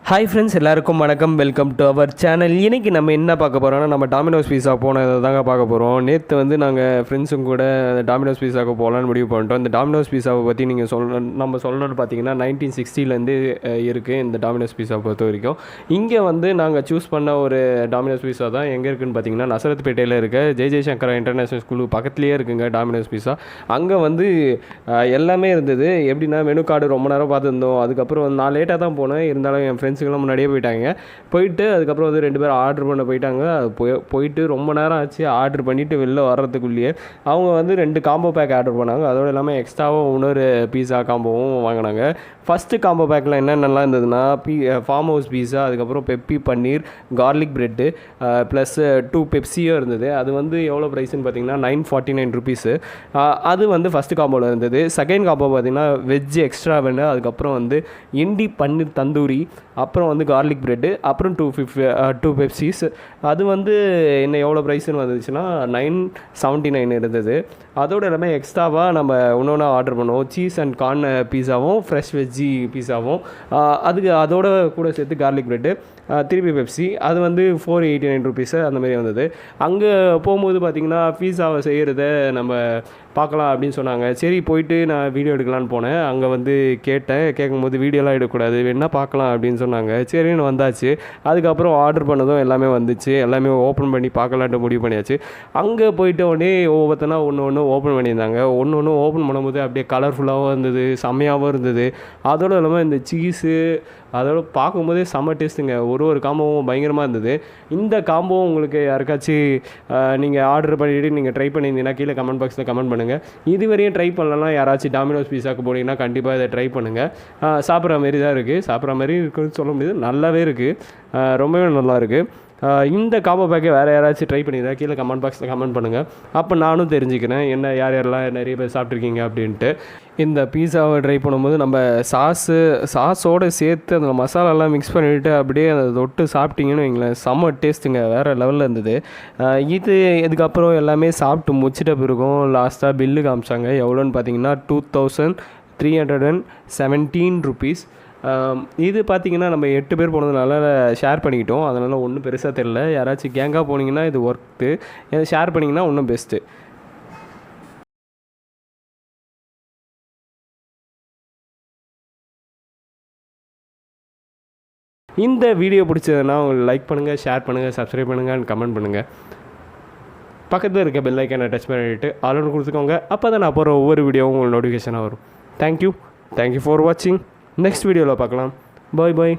Hi friends, எல்லாருக்கும் வணக்கம். Welcome to our channel. இன்றைக்கி நம்ம என்ன பார்க்க போகிறோம்னா, நம்ம டாமினோஸ் பீஸா போனதை தாங்க பார்க்க போகிறோம். நேற்று வந்து நாங்கள் ஃப்ரெண்ட்ஸும் கூட டாமினோஸ் பீஸாவுக்கு போகலான்னு முடிவு பண்ணிட்டோம். இந்த டாமினோஸ் பீஸாவை பற்றி நீங்கள் நம்ம சொல்லணும்னு பார்த்தீங்கன்னா 1960 இருக்குது இந்த டாமினோஸ் பீஸா பொறுத்த வரைக்கும். இங்கே வந்து நாங்கள் சூஸ் பண்ண ஒரு டாமினோஸ் பீஸா தான் எங்கே இருக்குதுன்னு பார்த்தீங்கன்னா நசரத்பேட்டையில் இருக்க ஜெய்சங்கரா இன்டர்நேஷ்னல் ஸ்கூலுக்கு பக்கத்துலேயே இருக்குங்க டாமினோஸ் பீஸா. அங்கே வந்து எல்லாமே இருந்தது. எப்படின்னா மெனு கார்டு ரொம்ப நேரம் பார்த்துருந்தோம். அதுக்கப்புறம் நான் லேட்டாக தான் போனேன். இருந்தாலும் என் ஃப்ரெண்ட்ஸுக்கெல்லாம் முன்னாடியே போயிட்டு அதுக்கப்புறம் வந்து 2 பேர் ஆர்டர் பண்ண போயிட்டாங்க. அது போயிட்டு ரொம்ப நேரம் ஆச்சு. ஆர்டர் பண்ணிவிட்டு வெளில வர்றதுக்குள்ளேயே அவங்க வந்து 2 காம்போ பேக் ஆர்டர் பண்ணாங்க. அதோடு இல்லாமல் எக்ஸ்ட்ராவும் இன்னொரு பீஸா காம்போவும் வாங்கினாங்க. ஃபஸ்ட்டு காம்போ பேக்கில் என்னென்னலாம் இருந்ததுன்னா ஃபார்ம் ஹவுஸ் பீஸா, அதுக்கப்புறம் பெப்பி பன்னீர், கார்லிக் ப்ரெட்டு ப்ளஸ் 2 பெப்சியும் இருந்தது. அது வந்து எவ்வளோ ப்ரைஸ்ன்னு பார்த்தீங்கன்னா 949 ருபீஸு. அது வந்து ஃபஸ்ட்டு காம்போவில் இருந்தது. செகண்ட் காம்போ பார்த்தீங்கன்னா வெஜ் எக்ஸ்ட்ரா வேணும், அதுக்கப்புறம் வந்து இண்டி பன்னீர் தந்தூரி, அப்புறம் வந்து கார்லிக் ப்ரெட்டு, அப்புறம் 2 பெப்சிஸ். அது வந்து என்ன எவ்வளோ ப்ரைஸ்ன்னு வந்துச்சுன்னா 979 இருந்தது. அதோடு எல்லாமே எக்ஸ்ட்ராவாக நம்ம இன்னொன்று ஆர்டர் பண்ணுவோம். சீஸ் அண்ட் கார்ன் பீஸாவும் ஃப்ரெஷ் வெஜ்ஜி பீஸாவும், அதோட கூட சேர்த்து கார்லிக் ப்ரெட்டு, திருப்பி பெப்சி. அது வந்து 489 ருபீஸு அந்தமாரி வந்தது. அங்கே போகும்போது பார்த்திங்கன்னா பீஸாவை செய்கிறத நம்ம பார்க்கலாம் அப்படின்னு சொன்னாங்க. சரி போயிட்டு நான் வீடியோ எடுக்கலான்னு போனேன். அங்கே வந்து கேட்கும்போது வீடியோலாம் எடுக்கக்கூடாது, வேணால் பார்க்கலாம் அப்படின்னு சொன்னாங்க. சரின்னு வந்தாச்சு. அதுக்கப்புறம் ஆர்டர் பண்ணதும் எல்லாமே வந்துச்சு. எல்லாமே ஓப்பன் பண்ணி பார்க்கலான்ட்டு முடிவு பண்ணியாச்சு. அங்கே போயிட்டு உடனே ஒவ்வொருத்தனா ஒன்று ஓப்பன் பண்ணியிருந்தாங்க. ஒன்று ஓப்பன் பண்ணும்போது அப்படியே கலர்ஃபுல்லாகவும் இருந்தது, செம்மையாகவும் இருந்தது. அதோடு இல்லாமல் இந்த சீஸு அதோட பார்க்கும்போதே செம்ம டேஸ்ட்டுங்க. ஒரு காம்போவும் பயங்கரமாக இருந்தது. இந்த காம்போவும் உங்களுக்கு யாருக்காச்சும் நீங்கள் ஆர்டர் பண்ணிவிட்டு நீங்கள் ட்ரை பண்ணியிருந்தீங்கன்னா கீழே கமெண்ட் பாக்ஸில் கமெண்ட் பண்ணுங்கள். இதுவரையும் ட்ரை பண்ணலாம் யாராச்சும் டாமினோஸ் பீஸாவுக்கு போனீங்கன்னா கண்டிப்பாக இதை ட்ரை பண்ணுங்கள். சாப்பிட்ற மாரி தான் இருக்குது. சாப்பிட்ற மாதிரி இருக்குன்னு சொல்ல முடியாது, நல்லாவே இருக்குது, ரொம்பவே நல்லா இருக்குது. இந்த காம்போ பேக்கை வேறு யாராச்சும் ட்ரை பண்ணியிருந்தா கீழே கமெண்ட் பாக்ஸில் கமெண்ட் பண்ணுங்கள். அப்போ நானும் தெரிஞ்சுக்கிறேன் யாரெல்லாம் நிறைய பேர் சாப்பிட்ருக்கீங்க அப்படின்ட்டு. இந்த பீஸாவை ட்ரை பண்ணும்போது நம்ம சாஸோடு சேர்த்து அந்த மசாலாலாம் மிக்ஸ் பண்ணிவிட்டு அப்படியே அதை தொட்டு சாப்பிட்டிங்கன்னு வைங்களேன், செம்ம டேஸ்ட்டுங்க, வேறு லெவலில் இருந்தது. இதுக்கப்புறம் எல்லாமே சாப்பிட்டு முடிச்சிட்ட பிறகும் லாஸ்ட்டாக பில்லு காமிச்சாங்க. எவ்வளோன்னு பார்த்தீங்கன்னா 2317 ருபீஸ். இது பார்த்திங்கன்னா நம்ம 8 பேர் போனதுனால ஷேர் பண்ணிக்கிட்டோம். அதனால் ஒன்றும் பெருசாக தெரில. யாராச்சும் கேங்காக போனீங்கன்னா இது ஒர்த்து, ஷேர் பண்ணிங்கன்னா இன்னும் பெஸ்ட்டு. இந்த வீடியோ பிடிச்சதுன்னா உங்களுக்கு லைக் பண்ணுங்கள், ஷேர் பண்ணுங்கள், சப்ஸ்கிரைப் பண்ணுங்கள் அண்ட் கமெண்ட் பண்ணுங்கள். பக்கத்தில் இருக்க பெல் ஐக்கானை டச் பண்ணிவிட்டு ஆல்ரெடி கொடுத்துக்கோங்க. அப்போ தான் நான் போகிற ஒவ்வொரு வீடியோவும் உங்களுக்கு நோட்டிஃபிகேஷனாக வரும். தேங்க்யூ ஃபார் வாட்சிங். நெக்ஸ்ட் வீடியோவில் பார்க்கலாம். பாய்.